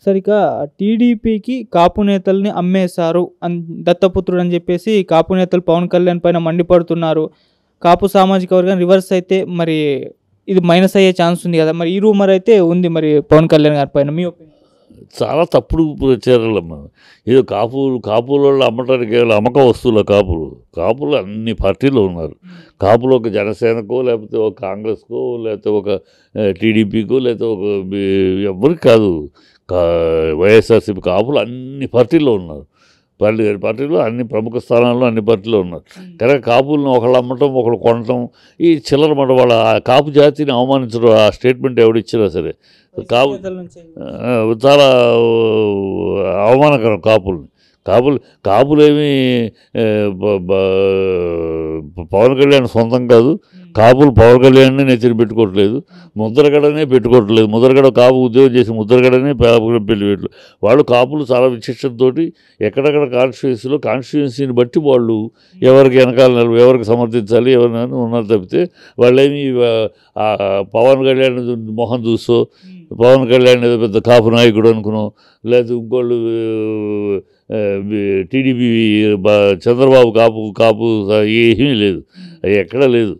సరే ఇక టీడీపీకి కాపు నేతల్ని అమ్మేశారు దత్తపుత్రుడు అని చెప్పేసి కాపు నేతలు పవన్ కళ్యాణ్ పైన మండిపడుతున్నారు. కాపు సామాజిక వర్గం రివర్స్ అయితే మరి ఇది మైనస్ అయ్యే ఛాన్స్ ఉంది కదా, మరి ఈ రూమర్ అయితే ఉంది మరి పవన్ కళ్యాణ్ గారి పైన, మీ ఒపీనియన్? చాలా తప్పుడు ప్రచారాలమ్మా. ఏదో కాపుల వాళ్ళు అమ్మటానికి అమ్మక వస్తువుల కాపులు అన్ని పార్టీలో ఉన్నారు. కాపులు ఒక జనసేనకో లేకపోతే ఒక కాంగ్రెస్కో లేకపోతే ఒక టీడీపీకో లేకపోతే ఒక ఎవరికి కాదు, వైఎస్ఆర్సీపీ కాపులు అన్ని పార్టీల్లో ఉన్నారు. పార్టీలో అన్ని ప్రముఖ స్థానాల్లో అన్ని పార్టీలో ఉన్నారు. కరెక్ట్, కాపులను ఒకళ్ళు అమ్మటం ఒకళ్ళు కొనటం ఈ చిల్లర మాట, వాళ్ళ కాపు జాతిని అవమానించడం, ఆ స్టేట్మెంట్ ఎవడిచ్చినా సరే కాపు చాలా అవమానకరం. కాపులేమి పవన్ కళ్యాణ్ సొంతం కాదు. కాపులు పవన్ కళ్యాణ్ని నెత్తిని పెట్టుకోవట్లేదు, ముద్రగడనే పెట్టుకోవట్లేదు. ముద్రగడ కాపు ఉద్యోగం చేసి ముద్రగడనే పెళ్లి పెట్టు. వాళ్ళు కాపులు చాలా విశిష్టతతో ఎక్కడెక్కడ కాన్స్టిట్యుయెన్సీని బట్టి వాళ్ళు ఎవరికి వెనకాల ఎవరికి సమర్థించాలి ఎవరినైనా ఉన్నారు తప్పితే వాళ్ళేమి పవన్ కళ్యాణ్ మొహం చూసో పవన్ కళ్యాణ్ ఏదో పెద్ద కాపు నాయకుడు అనుకున్నాం, లేకపోతే ఇంకోళ్ళు టీడీపీ చంద్రబాబు కాపు ఏమీ లేదు, ఎక్కడా లేదు.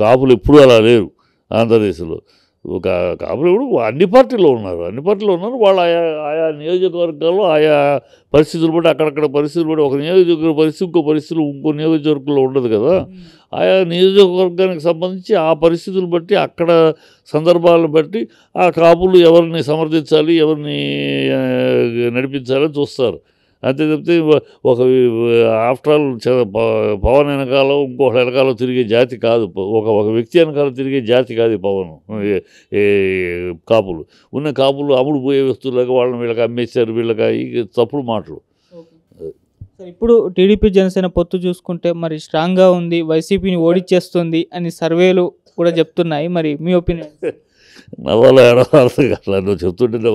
కాపులు ఎప్పుడూ అలా లేరు ఆంధ్రదేశంలో. ఒక కాపులు ఇప్పుడు అన్ని పార్టీలో ఉన్నారు. వాళ్ళు ఆయా నియోజకవర్గాల్లో ఆయా పరిస్థితులు బట్టి అక్కడక్కడ పరిస్థితులు బట్టి ఒక నియోజకవర్గ పరిస్థితి ఇంకో పరిస్థితులు ఇంకో నియోజకవర్గంలో ఉండదు కదా. ఆయా నియోజకవర్గానికి సంబంధించి ఆ పరిస్థితులు బట్టి అక్కడ సందర్భాలను బట్టి ఆ కాపులు ఎవరిని సమర్థించాలి ఎవరిని నడిపించాలని చూస్తారు. అంతే తప్పితే ఒక ఆఫ్టర్ ఆల్ పవన్ వెనకాల ఇంకొక వెనకాల తిరిగే జాతి కాదు, ఒక వ్యక్తి వెనకాల తిరిగే జాతి కాదు పవన్. కాపులు అమ్ముడు పోయే వస్తువులాగా వాళ్ళని వీళ్ళకి అమ్మేశారు, వీళ్ళకి తప్పుడు మాటలు. ఇప్పుడు టీడీపీ జనసేన పొత్తు చూసుకుంటే మరి స్ట్రాంగ్గా ఉంది, వైసీపీని ఓడిచ్చేస్తుంది అని సర్వేలు కూడా చెప్తున్నాయి, మరి మీ ఒపీనియన్? నవ్వాలో ఏడవార్థం అట్లా నువ్వు చెప్తుంటే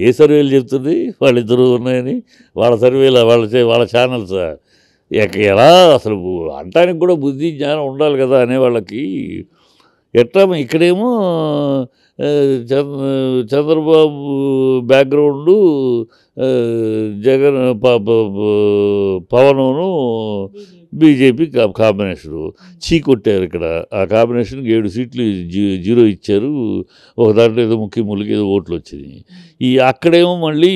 ఏ సర్వేలు చెప్తుంది వాళ్ళిద్దరూ ఉన్నాయని? వాళ్ళ సర్వేలు వాళ్ళ ఛానల్స్ ఎలా అసలు అంటానికి కూడా బుద్ధి జ్ఞానం ఉండాలి కదా అనేవాళ్ళకి. ఎట్లా ఇక్కడేమో చంద్రబాబు బ్యాక్గ్రౌండు జగన్ పవనును బీజేపీ కాంబినేషను చీకొట్టారు. ఇక్కడ ఆ కాంబినేషన్కి 7 సీట్లు 0 ఇచ్చారు. ఒక దాంట్లో ఏదో ముఖ్యములకి ఏదో ఓట్లు వచ్చినాయి. అక్కడేమో మళ్ళీ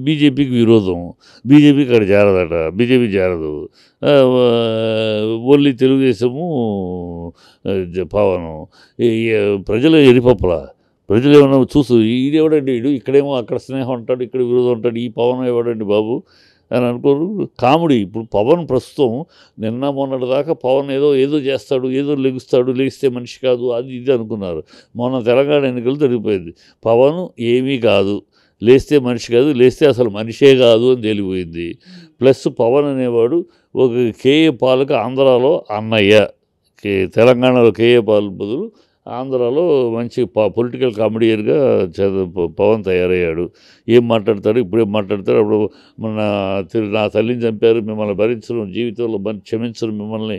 బీజేపీకి విరోధం, బీజేపీ అక్కడ చేరదట, బీజేపీ చేరదు. ఓన్లీ తెలుగుదేశము పవను. ప్రజలు ఎరిపప్పలా, ప్రజలు ఏమన్నా చూసు ఈడెవడండి వీడు, ఇక్కడేమో అక్కడ స్నేహం అంటాడు, ఇక్కడ విరోధం అంటాడు, ఈ పవన్ ఎవడండి బాబు అని అనుకోరు. కామెడీ. ఇప్పుడు పవన్ ప్రస్తుతం నిన్న మొన్నటి దాకా పవన్ ఏదో చేస్తాడు, ఏదో లెగిస్తే మనిషి కాదు, అది ఇది అనుకున్నారు. మొన్న తెలంగాణ ఎన్నికలు జరిగిపోయింది. పవన్ ఏమీ కాదు, లేస్తే మనిషి కాదు, లేస్తే అసలు మనిషే కాదు అని తేలిపోయింది. ప్లస్ పవన్ అనేవాడు ఒక కేఏ పాల్కి ఆంధ్రాలో అన్నయ్య, తెలంగాణలో కేఏ పాల్ బదులు ఆంధ్రాలో మంచి పొలిటికల్ కామెడియన్గా పవన్ తయారయ్యాడు. ఏం మాట్లాడతాడు, ఇప్పుడేం మాట్లాడతాడు, అప్పుడు నా తల్లిని చంపారు, మిమ్మల్ని భరించడం, జీవితంలో క్షమించడం, మిమ్మల్ని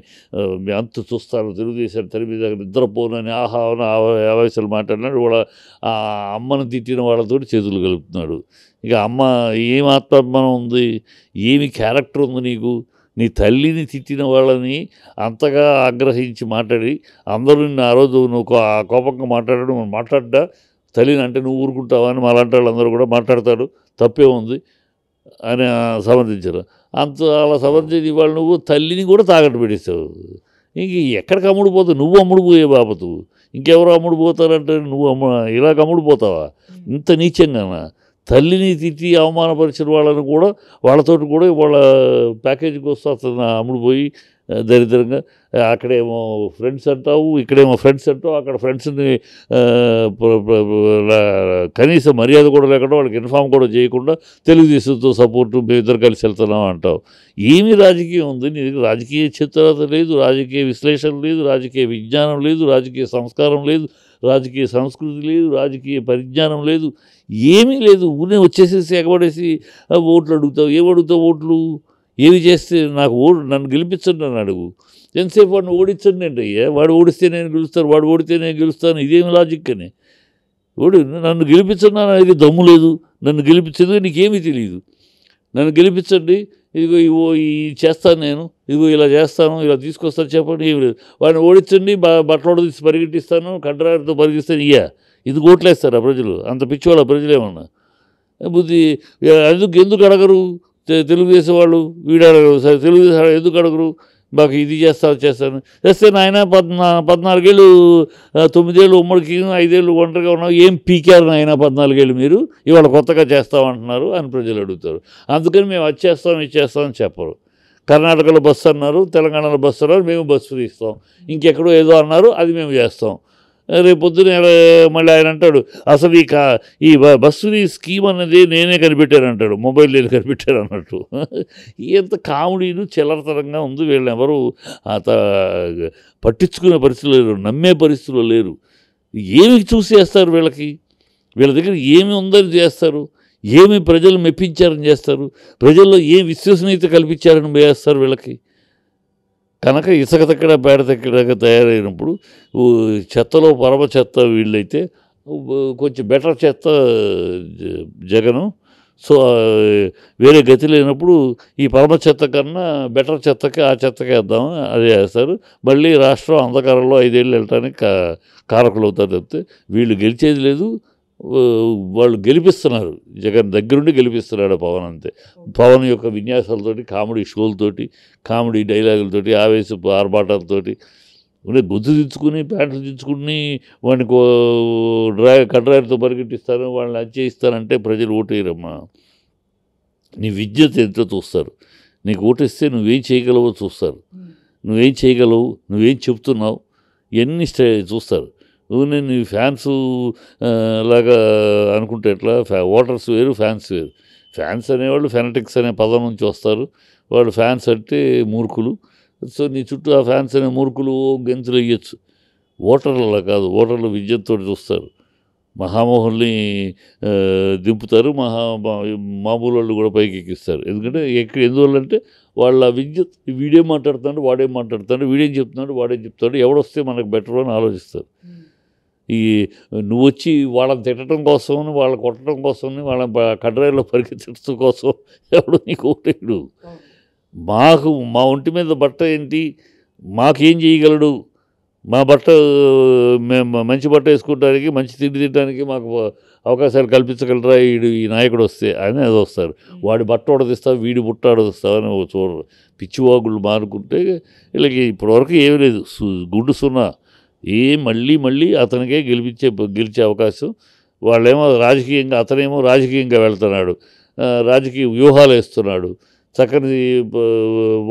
అంతు చూస్తారు, తెలుగుదేశం తల్లి మీద నిద్రపోనని ఆవేశాలు మాట్లాడినాడు. వాళ్ళ ఆ అమ్మను తిట్టిన వాళ్ళతో చేతులు కలుపుతున్నాడు. ఇక అమ్మ ఏం ఆత్మాభిమానం ఉంది, ఏమి క్యారెక్టర్ ఉంది నీకు? నీ తల్లిని తిట్టిన వాళ్ళని అంతగా ఆగ్రహించి మాట్లాడి అందరూ నిన్ను ఆ రోజు నువ్వు కోపంగా మాట్లాడడం మాట్లాడ్డా తల్లిని అంటే నువ్వు ఊరుకుంటావా అని అలాంటి వాళ్ళందరూ కూడా మాట్లాడతాడు, తప్పే ఉంది అని సమర్థించారు. అలా సమర్థించి వాళ్ళు నువ్వు తల్లిని కూడా తాగట్టు పెట్టేస్తావు. ఇంక ఎక్కడికి అమ్ముడు పోతావు? నువ్వు అమ్ముడు పోయే బాబతు, ఇంకెవరు అమ్ముడు పోతారంటే నువ్వు ఇలాగ అమ్ముడు పోతావా? ఇంత నీచంగానా? తల్లిని తిట్టి అవమానపరిచిన వాళ్ళని కూడా వాళ్ళతోటి కూడా వాళ్ళ ప్యాకేజీకి వస్తూ అతను అమ్ముడు పోయి దరిద్రంగా అక్కడేమో ఫ్రెండ్స్ అంటావు, ఇక్కడేమో ఫ్రెండ్స్ అంటావు, అక్కడ ఫ్రెండ్స్ని కనీసం మర్యాద కూడా లేకుండా వాళ్ళకి ఇన్ఫామ్ కూడా చేయకుండా తెలుగుదేశంతో సపోర్టు మేము ఇద్దరు కలిసి వెళ్తున్నాం అంటావు. ఏమి రాజకీయం ఉంది నీ దగ్గర? రాజకీయ చిత్రత లేదు, రాజకీయ విశ్లేషణ లేదు, రాజకీయ విజ్ఞానం లేదు, రాజకీయ సంస్కారం లేదు, రాజకీయ సంస్కృతి లేదు, రాజకీయ పరిజ్ఞానం లేదు, ఏమీ లేదు. ఊనే వచ్చేసేసి ఎగబడేసి ఓట్లు అడుగుతావు. ఏమడుగుతావు ఓట్లు? ఏమి చేస్తే నాకు నన్ను గెలిపించండి అని అడుగు. ఎంతసేపు వాడిని ఓడించండి అంటే అయ్యా, వాడు ఓడిస్తే నేను గెలుస్తాను, వాడు ఓడితే నేను గెలుస్తాను, ఇదేమి లాజిక్ అని. ఇప్పుడు నన్ను గెలిపించండి అనేది దమ్ము లేదు, నన్ను గెలిపించేది నీకేమీ తెలియదు, నన్ను గెలిపించండి, ఇదిగో ఇవో ఈ చేస్తాను నేను, ఇదిగో ఇలా చేస్తాను, ఇలా తీసుకొస్తాను చెప్పండి, ఏమి లేదు. వాడిని ఓడించండి, బట్టలు తీసి పరిగెట్టిస్తాను, కండరాలతో పరిగెత్తిస్తాను, ఇది ఓట్లేస్తారా ప్రజలు? అంత పిచ్చివాళ్ళ ప్రజలు ఏమన్నా బుద్ధి? ఎందుకు అడగరు తెలుగుదేశం వాళ్ళు? వీడు అడగరు, సరే తెలుగుదేశం వాళ్ళు ఎందుకు అడగరు? మాకు ఇది చేస్తాను చేస్తే నాయన 14 ఏళ్ళు 9 ఏళ్ళు ఉమ్మడికి 5 ఏళ్ళు ఒంటరిగా ఉన్నావు, ఏం పీకారు నాయన 14 ఏళ్ళు మీరు, ఇవాళ కొత్తగా చేస్తామంటున్నారు అని ప్రజలు అడుగుతారు. అందుకని మేము అది చేస్తామని చెప్పరు. కర్ణాటకలో బస్సు అన్నారు, తెలంగాణలో బస్సు అన్నారు, మేము బస్సు ఫ్రీ ఇస్తాం, ఇంకెక్కడో ఏదో అన్నారు, అది మేము చేస్తాం. రేపు పొద్దున మళ్ళీ ఆయన అంటాడు అసలు ఈ బస్సు ఫ్రీ స్కీమ్ అనేది నేనే కనిపెట్టాను అంటాడు, మొబైల్ నేను కనిపెట్టాను అన్నట్టు. ఎంత కామెడీలు చిల్లరతరంగా ఉంది. వీళ్ళని ఎవరు పట్టించుకునే పరిస్థితులు లేరు, నమ్మే పరిస్థితులు లేరు. ఏమి చూసి చేస్తారు? వీళ్ళ దగ్గర ఏమి ఉందని చేస్తారు, ఏమి ప్రజలు మెప్పించారని చేస్తారు, ప్రజల్లో ఏం విశ్వసనీయత కల్పించారని చేస్తారు వీళ్ళకి. కనుక ఇసుక తక్కడ పేడ తక్కడగా తయారైనప్పుడు చెత్తలో పరమ చెత్త వీళ్ళైతే కొంచెం బెటర్ చెత్త జగను. సో వేరే గతి లేనప్పుడు ఈ పరమ చెత్త కన్నా బెటర్ చెత్తకి ఆ చెత్తకి వేద్దాం అదే వేస్తారు. మళ్ళీ రాష్ట్రం అంధకారంలో 5 ఏళ్ళు వెళ్ళటానికి కారకులు అవుతారు తప్పితే వీళ్ళు గెలిచేది లేదు. వాళ్ళు గెలిపిస్తున్నారు, జగన్ దగ్గరుండి గెలిపిస్తున్నాడు పవన్. అంతే. పవన్ యొక్క విన్యాసాలతోటి, కామెడీ షోలతోటి, కామెడీ డైలాగులతోటి, ఆవేశపు ఆర్భాటాలతోటి గుద్దు దించుకుని ప్యాంట్లు దించుకుని వాడిని కడ్రాయర్తో పరిగెట్టిస్తాను, వాళ్ళని అది చేయిస్తానంటే ప్రజలు ఓటేయరమ్మా. నీ విద్యత ఎంతో చూస్తారు, నీకు ఓటేస్తే నువ్వేం చేయగలవో చూస్తారు, నువ్వేం చేయగలవు, నువ్వేం చెప్తున్నావు, ఇవన్నీ చూస్తారు. నేను నీ ఫ్యాన్స్ లాగా అనుకుంటే ఎట్లా? ఓటర్స్ వేరు, ఫ్యాన్స్ వేరు. ఫ్యాన్స్ అనేవాళ్ళు ఫెనటిక్స్ అనే పదం నుంచి వస్తారు. వాళ్ళు ఫ్యాన్స్ అంటే మూర్ఖులు. సో నీ చుట్టూ ఆ ఫ్యాన్స్ అనే మూర్ఖులు గెంతులు వేయచ్చు. ఓటర్లు అలా కాదు, ఓటర్లు విద్యతో చూస్తారు. మహామోహుల్ని దింపుతారు, మామూలు వాళ్ళు కూడా పైకి ఎక్కిస్తారు. ఎందుకంటే ఎందువల్లంటే వాళ్ళ విద్య, వీడేం మాట్లాడుతున్నాడు వాడేం మాట్లాడుతున్నాడు, వీడేం చెప్తున్నాడు వాడేం చెప్తాడు, ఎవడొస్తే మనకు బెటర్ అని ఆలోచిస్తారు. నువ్వు వచ్చి వాళ్ళని తిట్టడం కోసం, వాళ్ళని కొట్టడం కోసం, వాళ్ళ కడ్రాయిలో పరిగెత్తడం కోసం ఎవడు నీకు ఓటేడు. మా ఒంటి మీద బట్ట ఏంటి, మాకేం చేయగలడు, మా బట్ట మేము మంచి బట్ట వేసుకోవడానికి, మంచి తిండి తినడానికి మాకు అవకాశాలు కల్పించగలరా ఈ నాయకుడు వస్తే అని అది వస్తారు. వాడి బట్ట ఉడదిస్తావు, వీడి బుట్ట ఉడదిస్తావు అని చూడరు. పిచ్చివాగుళ్ళు మానుకుంటే వీళ్ళకి ఇప్పటివరకు ఏమీ లేదు, గుడ్డు సున్నా. మళ్ళీ అతనికే గెలిచే అవకాశం. వాళ్ళేమో రాజకీయంగా, అతనేమో రాజకీయంగా వెళ్తున్నాడు, రాజకీయ వ్యూహాలు వేస్తున్నాడు, చక్కని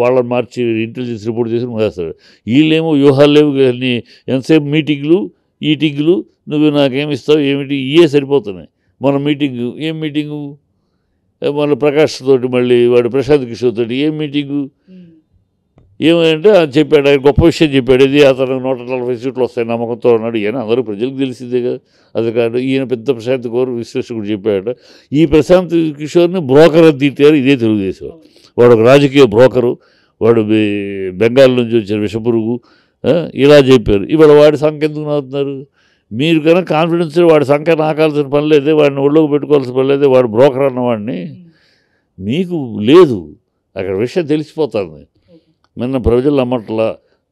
వాళ్ళని మార్చి ఇంటెలిజెన్స్ రిపోర్ట్ చేసి వేస్తాడు. వీళ్ళేమో వ్యూహాలు లేవు కానీ ఎంతసేపు ఈటింగ్లు, నువ్వు నాకేమిస్తావు ఏమిటి, ఇవే సరిపోతున్నాయి. మన ఏం మీటింగు, మన ప్రకాష్ తోటి, మళ్ళీ వాడు ప్రశాంత్ కిషోర్ తోటి ఏం మీటింగు, ఏమంటే చెప్పాడు, ఆయన గొప్ప విషయం చెప్పాడు. ఇది అతను 140 సీట్లు వస్తాయి నమ్మకంతో ఉన్నాడు. ఈయన అందరూ ప్రజలకు తెలిసిందే కదా. అది కాదు, ఈయన పెద్ద ప్రశాంత్ కిషోర్ విశ్లేషకుడు చెప్పాడు. ఈ ప్రశాంత్ కిషోర్ని బ్రోకర్ అని తిట్టారు ఇదే తెలుగుదేశం. వాడు ఒక రాజకీయ బ్రోకరు, వాడు బెంగాల్ నుంచి వచ్చిన విషపురుగు, ఇలా చెప్పారు. ఇవాళ వాడి సంఖ్య ఎందుకు నాకుతున్నారు? మీరు కనుక కాన్ఫిడెన్స్ వాడి సంఖ్య నాకాల్సిన పని లేదే, వాడిని ఒళ్ళోకి పెట్టుకోవాల్సిన పని లేదే, వాడు బ్రోకర్ అన్నవాడిని మీకు లేదు. అక్కడ విషయం తెలిసిపోతుంది. నిన్న ప్రజలు నమ్మట్లా,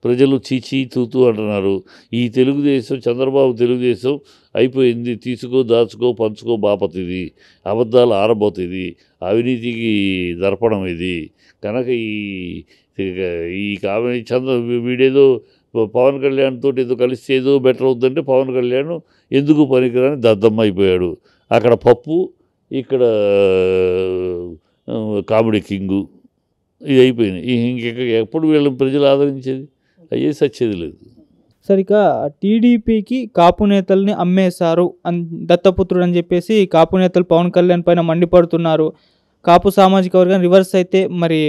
ప్రజలు చీచీ తూతూ అంటున్నారు. ఈ తెలుగుదేశం, చంద్రబాబు తెలుగుదేశం అయిపోయింది, తీసుకో దాచుకో పంచుకో బాపతిది, అబద్ధాలు ఆరబోతుంది, అవినీతికి దర్పణం ఇది. కనుక వీడేదో పవన్ కళ్యాణ్ తోటి ఏదో కలిసి ఏదో బెటర్ అవుతుందంటే పవన్ కళ్యాణ్ ఎందుకు పనికిరాని దద్దమ్మ అయిపోయాడు. అక్కడ పప్పు, ఇక్కడ కామెడీ కింగు, ఇది అయిపోయింది. ఎప్పుడు వీళ్ళని ప్రజలు ఆదరించేది? అయ్యే సచ్చేది లేదు. సరిక టీడీపీకి కాపు నేతల్ని అమ్మేశారు దత్తపుత్రుడు అని చెప్పేసి కాపు నేతలు పవన్ కళ్యాణ్ పైన మండిపడుతున్నారు. కాపు సామాజిక వర్గం రివర్స్ అయితే మరి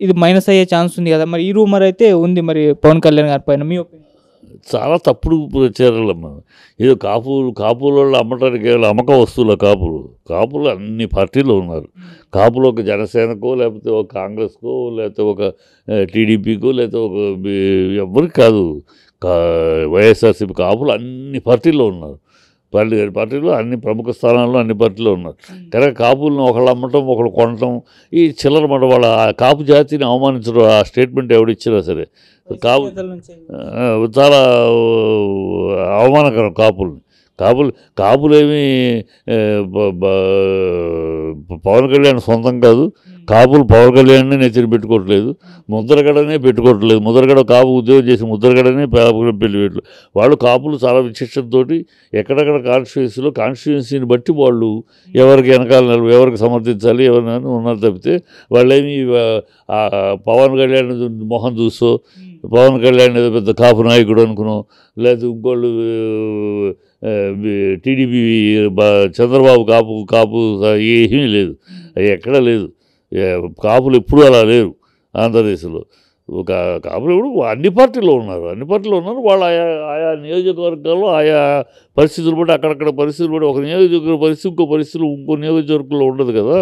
ఇది మైనస్ అయ్యే ఛాన్స్ ఉంది కదా. మరి ఈ రూమర్ అయితే ఉంది మరి పవన్ కళ్యాణ్ గారి పైన, మీ ఒపీనియన్? చాలా తప్పుడు ప్రచారాలమ్మా. ఏదో కాపుల వాళ్ళు అమ్మటానికి అమ్మక వస్తువుల కాపులు అన్ని పార్టీలు ఉన్నారు. కాపులు ఒక జనసేనకో, లేకపోతే ఒక కాంగ్రెస్కో, లేకపోతే ఒక టీడీపీకో, లేకపోతే ఒక ఎవరికి కాదు, వైఎస్ఆర్సీపీ కాపులు అన్ని పార్టీల్లో ఉన్నారు. పార్టీలో అన్ని ప్రముఖ స్థానాల్లో అన్ని పార్టీలో ఉన్నారు. కానీ కాపులను ఒకళ్ళు అమ్మటం ఒకళ్ళు కొనటం ఈ చిల్లర మాట వాళ్ళ ఆ కాపు జాతిని అవమానించడం ఆ స్టేట్మెంట్ ఎవడిచ్చినా సరే కాపు చాలా అవమానకరం కాపులేమి పవన్ కళ్యాణ్ సొంతం కాదు. కాపులు పవన్ కళ్యాణ్ని నెత్తిని పెట్టుకోవట్లేదు, ముద్రగడనే పెట్టుకోవట్లేదు. ముద్రగడ కాపు ఉద్యోగం చేసి ముద్రగడనే పెళ్లి పెట్టు. వాళ్ళు కాపులు చాలా విశిష్టతతో ఎక్కడెక్కడ కాన్స్టిట్యుయెన్సీని బట్టి వాళ్ళు ఎవరికి వెనకాల ఎవరికి సమర్థించాలి ఎవరినైనా ఉన్నారు తప్పితే వాళ్ళేమి పవన్ కళ్యాణ్ మొహం చూసో పవన్ కళ్యాణ్ ఏదో పెద్ద కాపు నాయకుడు అనుకున్నాం, లేదా ఇంకోళ్ళు టీడీపీ చంద్రబాబు కాపు ఏమీ లేదు, అది ఎక్కడా లేదు. కాపులు ఎప్పుడూ అలా లేరు ఆంధ్రదేశ్లో. ఒక కాపులు ఇప్పుడు అన్ని పార్టీలో ఉన్నారు వాళ్ళు ఆయా నియోజకవర్గాల్లో ఆయా పరిస్థితులు బట్టి అక్కడక్కడ పరిస్థితులు బట్టి ఒక నియోజకవర్గ పరిస్థితి ఇంకో పరిస్థితులు ఇంకో నియోజకవర్గంలో ఉండదు కదా.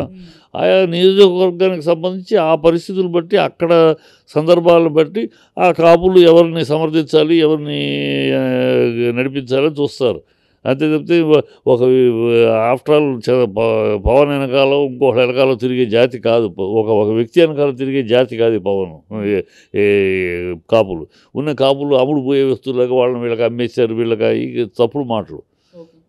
ఆయా నియోజకవర్గానికి సంబంధించి ఆ పరిస్థితులు బట్టి అక్కడ సందర్భాలను బట్టి ఆ కాపులు ఎవరిని సమర్థించాలి ఎవరిని నడిపించాలని చూస్తారు. అంతే తప్పితే ఒక ఆఫ్టర్ ఆల్ పవన్ వెనకాల ఇంకొకటి వెనకాల తిరిగే జాతి కాదు, ఒక వ్యక్తి వెనకాల తిరిగే జాతి కాదు పవన్. కాపులు అమ్ముడు పోయే వస్తువులాగా వాళ్ళని వీళ్ళకి అమ్మేశారు, వీళ్ళకి తప్పుడు మాటలు.